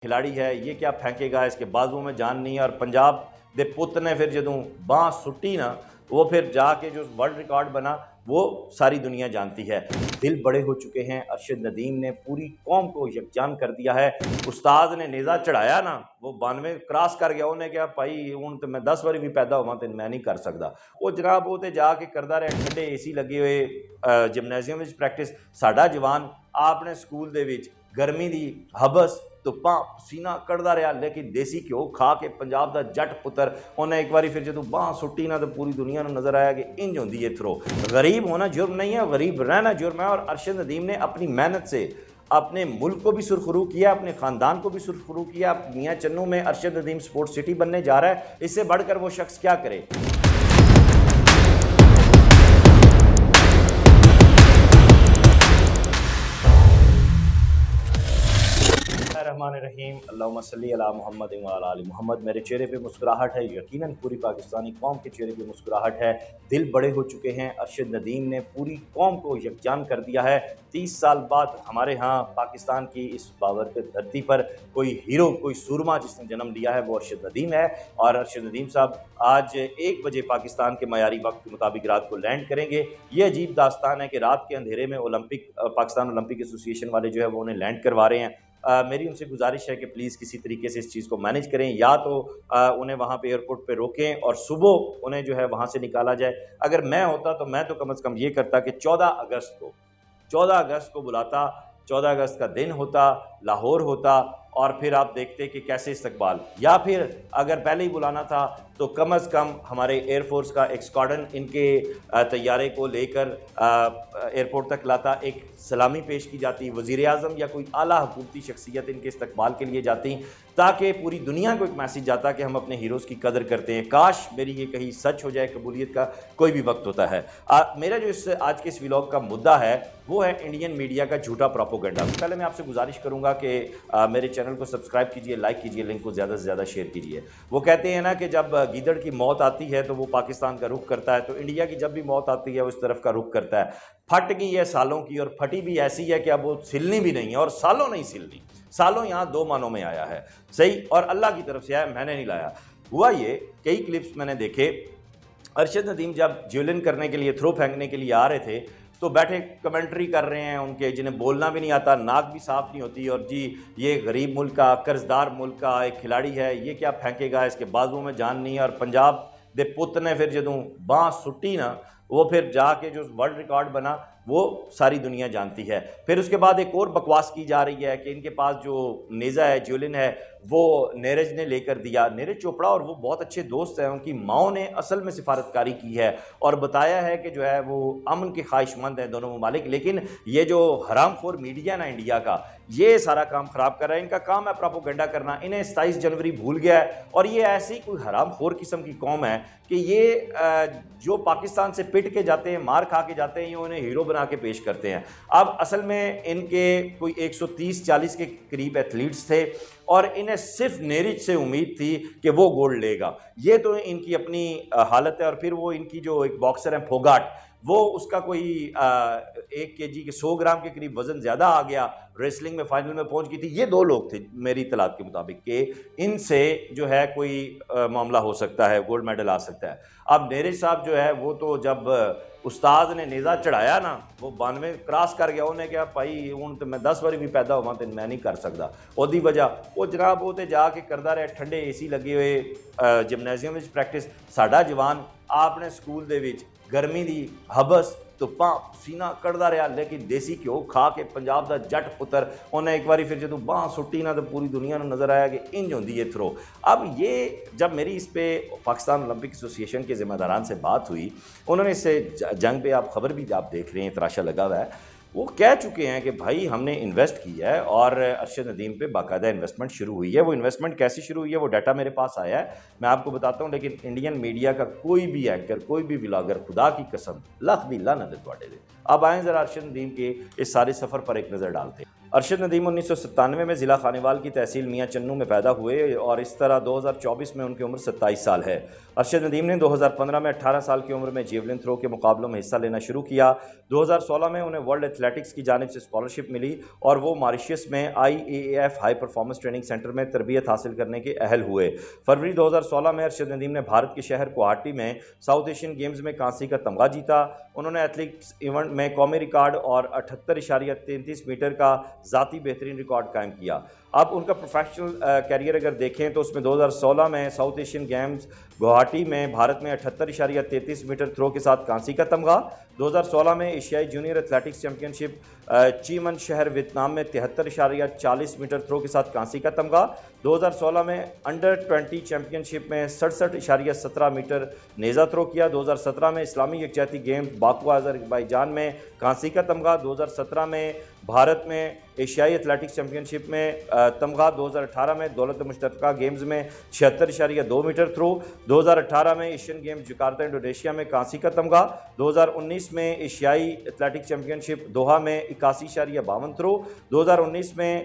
खिलाड़ी है, ये क्या फेंकेगा, इसके बाजुओं में जान नहीं है। और पंजाब दे पुत ने फिर जदों बांह सुट्टी ना, वो फिर जाके जो वर्ल्ड रिकॉर्ड बना वो सारी दुनिया जानती है। दिल बड़े हो चुके हैं। अरशद नदीम ने पूरी कौम को यकजान कर दिया है। उस्ताद ने नेज़ा चढ़ाया ना, वो 92 क्रॉस कर गया। उन्हें क्या भाई हूँ तो मैं 10 बारी भी पैदा होवां तो मैं नहीं कर सकता। वो जनाब वो तो जाके करता रहा, ठंडे AC लगे हुए जिमनेजियम में प्रैक्टिस। साडा जवान आपने स्कूल दे विच गर्मी दी हबस धुप्पां पसीना कढ़दा रहा, लेकिन देसी घ्यो खा के पंजाब दा जट पुत्र उन्हें एक बारी फिर जदों बांह सुट्टी ना तो पूरी दुनिया को नजर आया कि इंज होंदी है थ्रो। गरीब होना जुर्म नहीं है, गरीब रहना जुर्म है। और अरशद नदीम ने अपनी मेहनत से अपने मुल्क को भी सुरखरू किया, अपने ख़ानदान को भी सुरखरू किया। मियाँ चन्नू में अरशद नदीम स्पोर्ट्स सिटी बनने जा रहा है, इससे बढ़कर वो शख्स क्या करे। रहीम अल्लाहुम्मा सल्ली अला मुहम्मद व अला आलि मुहम्मद। मेरे चेहरे पे मुस्कुराहट है, यकीनन पूरी पाकिस्तानी कौम के चेहरे पे मुस्कुराहट है। दिल बड़े हो चुके हैं। अरशद नदीम ने पूरी कौम को यकजान कर दिया है। 30 साल बाद हमारे यहाँ पाकिस्तान की इस बाबरकत धरती पर कोई हीरो, कोई सूरमा जिसने जन्म लिया है वो अरशद नदीम है। और अरशद नदीम साहब आज 1 बजे पाकिस्तान के मयारी वक्त के मुताबिक रात को लैंड करेंगे। ये अजीब दास्तान है कि रात के अंधेरे में पाकिस्तान ओलंपिक एसोसिएशन वाले जो है वो उन्हें लैंड करवा रहे हैं। मेरी उनसे गुजारिश है कि प्लीज़ किसी तरीके से इस चीज़ को मैनेज करें, या तो उन्हें वहाँ पे एयरपोर्ट पे रोकें और सुबह उन्हें जो है वहाँ से निकाला जाए। अगर मैं होता तो मैं तो कम से कम ये करता कि 14 अगस्त को बुलाता, 14 अगस्त का दिन होता, लाहौर होता, और फिर आप देखते कि कैसे इस्तकबाल, या फिर अगर पहले ही बुलाना था तो कम से कम हमारे एयरफोर्स का एक स्क्वाड्रन इनके तैयारे को लेकर एयरपोर्ट तक लाता, एक सलामी पेश की जाती, वज़ीर आज़म या कोई आला हुकूमती शख्सियत इनके इस्तकबाल के लिए जाती, ताकि पूरी दुनिया को एक मैसेज जाता कि हम अपने हीरोज़ की कदर करते हैं। काश मेरी ये कहीं सच हो जाए, कबूलियत का कोई भी वक्त होता है। मेरा जो आज के इस व्लॉग का मुद्दा है वो है इंडियन मीडिया का झूठा प्रोपेगेंडा। पहले मैं आपसे गुजारिश करूँगा कि मेरे चैनल को सब्सक्राइब कीजिए, लाइक कीजिए, लिंक को ज़्यादा से ज़्यादा शेयर कीजिए। वो कहते हैं ना कि जब गीदड़ की मौत आती है तो वो पाकिस्तान का रुख करता है, तो इंडिया की जब भी मौत आती है वो इस तरफ का रुख करता है। फट गई है सालों की, और फटी भी ऐसी है कि अब वो सिलनी भी नहीं है, और सालों नहीं सिलनी। सालों यहाँ 2 मानों में आया है, सही, और अल्लाह की तरफ से आया, मैंने नहीं लाया। हुआ ये, कई क्लिप्स मैंने देखे, अरशद नदीम जब ज्वेलिन करने के लिए, थ्रो फेंकने के लिए आ रहे थे तो बैठे कमेंट्री कर रहे हैं उनके, जिन्हें बोलना भी नहीं आता, नाक भी साफ नहीं होती, और जी ये गरीब मुल्क का, कर्जदार मुल्क का एक खिलाड़ी है, ये क्या फेंकेगा, इसके बाजुओं में जान नहीं है। और पंजाब दे पुत ने फिर जदों बांह सुट्टी ना, वो फिर जाके जो वर्ल्ड रिकॉर्ड बना वो सारी दुनिया जानती है। फिर उसके बाद एक और बकवास की जा रही है कि इनके पास जो नेज़ा है, ज्वेलिन है, वो नीरज ने लेकर दिया। नीरज चोपड़ा और वो बहुत अच्छे दोस्त हैं, उनकी माओ ने असल में सिफारतकारी की है और बताया है कि जो है वो अमन के ख्वाहिशमंद हैं दोनों ममालिक। लेकिन ये जो हरामखोर मीडिया ना इंडिया का, ये सारा काम ख़राब कर रहा है। इनका काम है प्रोपेगेंडा करना। इन्हें 27 जनवरी भूल गया है, और ये ऐसी कोई हरामखोर किस्म की कौम है कि ये जो पाकिस्तान से पिट के जाते हैं, मार खा के जाते हैं, ये उन्हें हीरो बना के पेश करते हैं। अब असल में इनके कोई 130-40 के करीब एथलीट्स थे, और इन्हें सिर्फ नीरज से उम्मीद थी कि वो गोल्ड लेगा। ये तो इनकी अपनी हालत है। और फिर वो इनकी जो एक बॉक्सर है फोगाट, वो उसका कोई 1 kg के 100 ग्राम के करीब वजन ज़्यादा आ गया, रेसलिंग में फाइनल में पहुंच गई थी। ये 2 लोग थे मेरी इतलात के मुताबिक कि इनसे जो है कोई मामला हो सकता है, गोल्ड मेडल आ सकता है। अब नीरज साहब जो है वो तो जब उस्ताद ने नेज़ा चढ़ाया ना, वो 92 क्रॉस कर गया। उन्हें क्या भाई हूँ तो मैं 10 बारी भी पैदा होवां तो मैं नहीं कर सकता। ओदी वजह वो जनाब वो तो जाके करता रहा, ठंडे AC लगे हुए जिमनेजियम में प्रैक्टिस। साडा जवान आपने स्कूल दे विच गर्मी दी हबस धुप्पां पसीना कढ़दा रहा, लेकिन देसी घ्यो खा के पंजाब दा जट पुत्र उन्हें एक बारी फिर जदों बांह सुट्टी ना तो पूरी दुनिया को नजर आया कि इंज होंदी है थ्रो। अब ये जब मेरी इस पे पाकिस्तान ओलंपिक एसोसिएशन के ज़िम्मेदारान से बात हुई, उन्होंने इससे जंग पे आप खबर भी आप देख रहे हैं, तराशा लगा हुआ है, वो कह चुके हैं कि भाई हमने इन्वेस्ट किया है और अरशद नदीम पे बाकायदा इन्वेस्टमेंट शुरू हुई है। वो इन्वेस्टमेंट कैसे शुरू हुई है वो डाटा मेरे पास आया है, मैं आपको बताता हूँ। लेकिन इंडियन मीडिया का कोई भी एंकर, कोई भी व्लॉगर, खुदा की कसम लख दी लानत है तुहाडे दे। अब आए ज़रा अरशद नदीम के इस सारे सफ़र पर एक नज़र डालते हैं। ارشد ندیم 1997 میں ضلع خانیوال کی تحصیل میاں چنو میں پیدا ہوئے اور اس طرح 2024 میں ان کی عمر 27 سال ہے۔ ارشد ندیم نے 2015 میں 18 سال کی عمر میں جیولن تھرو کے مقابلوں میں حصہ لینا شروع کیا۔ 2016 میں انہیں ورلڈ ایتھلیٹکس کی جانب سے اسکالرشپ ملی اور وہ ماریشس میں IAAF high performance training centre میں تربیت حاصل کرنے کے اہل ہوئے۔ فروری 2016 میں ارشد ندیم نے بھارت کے شہر گوہاٹی میں ساؤتھ ایشین گیمز میں کانسی کا تمغہ جیتا۔ انہوں نے ایتھلیٹکس ایونٹ میں قومی ریکارڈ اور 78.33 میٹر کا ذاتی بہترین ریکارڈ قائم کیا۔ اب ان کا پروفیشنل کیریئر اگر دیکھیں تو اس میں 2016 میں ساؤتھ ایشین گیمز گوہاٹی میں بھارت میں 78.33 میٹر تھرو کے ساتھ کانسی کا تمغہ، 2016 میں ایشیائی جونیئر ایتھلیٹکس چیمپئن شپ چیمن شہر ویتنام میں 73.40 میٹر تھرو کے ساتھ کانسی کا تمغہ، 2016 میں انڈر 20 چیمپئن شپ میں 67.17 میٹر نیزہ تھرو کیا، 2017 میں اسلامی یکجہتی گیمز باکو آذربائیجان میں کانسی کا تمغہ، 2017 میں بھارت میں ایشیائی ایتھلیٹکس چیمپئن شپ میں تمغہ، 2018 میں دولت مشترکہ گیمز میں 76.2 میٹر تھرو، 2018 میں ایشین گیمز جکارتا انڈونیشیا میں کانسی کا تمغہ، 2019 میں ایشیائی ایتھلیٹکس چیمپئن شپ دوحہ میں 81.52 تھرو، 2019 میں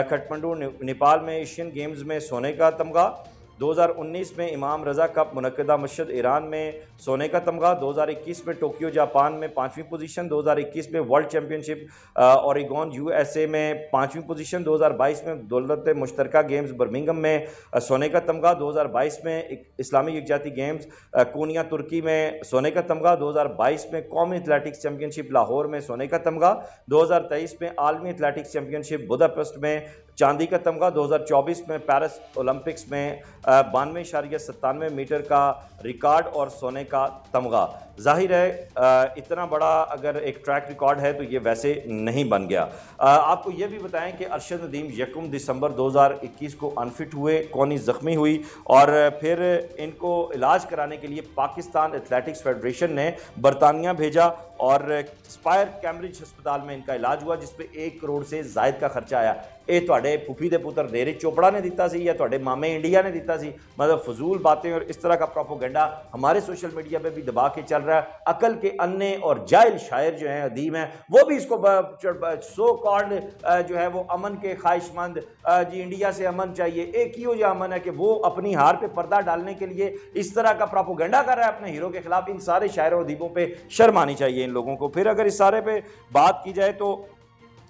کھٹمنڈو نیپال میں ایشین گیمز میں سونے کا تمغہ، 2019 میں امام رضا کپ منعقدہ مشہد ایران میں سونے کا تمغہ، 2021 میں ٹوکیو جاپان میں 5ویں پوزیشن، 2021 میں ورلڈ چیمپئن شپ اوریگون USA میں 5ویں پوزیشن، 2022 میں دولت مشترکہ گیمز برمنگھم میں سونے کا تمغہ، 2022 میں اسلامی یکجہتی گیمز کونیا ترکی میں سونے کا تمغہ، 2022 میں قومی ایتھلیٹکس چیمپئن شپ لاہور میں سونے کا تمغہ، 2023 میں عالمی ایتھلیٹکس چیمپئن شپ بداپسٹ میں چاندی کا تمغہ، 2024 میں پیرس اولمپکس میں 92.97 میٹر کا ریکارڈ اور سونے کا تمغہ۔ ظاہر ہے اتنا بڑا اگر ایک ٹریک ریکارڈ ہے تو یہ ویسے نہیں بن گیا۔ آپ کو یہ بھی بتائیں کہ ارشد ندیم 1 دسمبر 2021 کو انفٹ ہوئے، کونی زخمی ہوئی اور پھر ان کو علاج کرانے کے لیے پاکستان ایتھلیٹکس فیڈریشن نے برطانیہ بھیجا اور اسپائر کیمبرج ہسپتال میں ان کا علاج ہوا جس پہ 1 کروڑ سے زائد کا خرچہ آیا۔ اے تواڈے پھوپھی دے پتر نیرج چوپڑا نے دیتا سی یا تواڈے مامے انڈیا نے دیتا سی؟ مطلب فضول باتیں اور اس طرح کا پروپوگنڈا ہمارے سوشل میڈیا پہ بھی دبا کے چل رہا ہے۔ عقل کے انے اور جاہل شاعر جو ہیں ادیب ہیں وہ بھی اس کو سو کالڈ جو ہے وہ امن کے خواہش مند جی انڈیا سے امن چاہیے، ایک ہی ہو یا امن ہے کہ وہ اپنی ہار پہ پردہ ڈالنے کے لیے اس طرح کا پروپوگنڈا کر رہا ہے اپنے ہیرو کے خلاف۔ ان سارے شاعروں ادیبوں پہ شرم آنی چاہیے ان لوگوں کو۔ پھر اگر اس سارے پہ بات کی جائے تو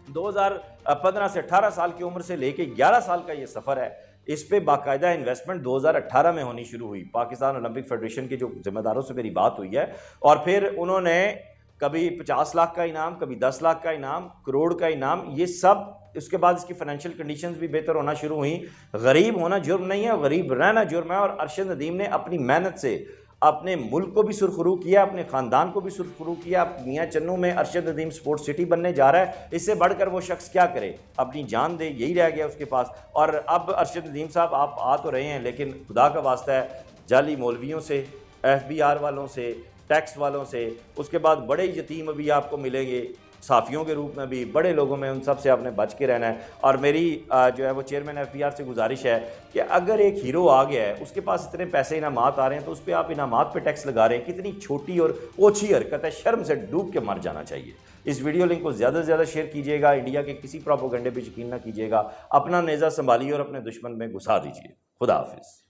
2015 سے 18 سال کی عمر سے لے کے 11 سال کا یہ سفر ہے، اس پہ باقاعدہ انویسٹمنٹ 2018 میں ہونی شروع ہوئی۔ پاکستان اولمپک فیڈریشن کے جو ذمہ داروں سے میری بات ہوئی ہے اور پھر انہوں نے کبھی 50 لاکھ کا انعام، کبھی 10 لاکھ کا انعام، کروڑ کا انعام، یہ سب اس کے بعد اس کی فائنینشیل کنڈیشنز بھی بہتر ہونا شروع ہوئیں۔ غریب ہونا جرم نہیں ہے، غریب رہنا جرم ہے اور ارشد ندیم نے اپنی محنت سے اپنے ملک کو بھی سرخرو کیا، اپنے خاندان کو بھی سرخرو کیا۔ میاں چنو میں ارشد ندیم سپورٹ سٹی بننے جا رہا ہے، اس سے بڑھ کر وہ شخص کیا کرے؟ اپنی جان دے، یہی رہ گیا اس کے پاس۔ اور اب ارشد ندیم صاحب آپ آ تو رہے ہیں لیکن خدا کا واسطہ ہے جعلی مولویوں سے، FBR والوں سے، ٹیکس والوں سے، اس کے بعد بڑے یتیم ابھی آپ کو ملیں گے صحافیوں کے روپ میں بھی، بڑے لوگوں میں، ان سب سے آپ نے بچ کے رہنا ہے۔ اور میری جو ہے وہ چیئرمین FBR سے گزارش ہے کہ اگر ایک ہیرو آ گیا ہے، اس کے پاس اتنے پیسے انعامات آ رہے ہیں تو اس پہ آپ انعامات پہ ٹیکس لگا رہے ہیں، کتنی چھوٹی اور اوچھی حرکت ہے، شرم سے ڈوب کے مر جانا چاہیے۔ اس ویڈیو لنک کو زیادہ سے زیادہ شیئر کیجیے گا، انڈیا کے کسی پروپیگنڈے پہ یقین نہ کیجیے گا، اپنا نیزہ سنبھالیے اور اپنے دشمن میں گھسا دیجیے۔ خدا حافظ۔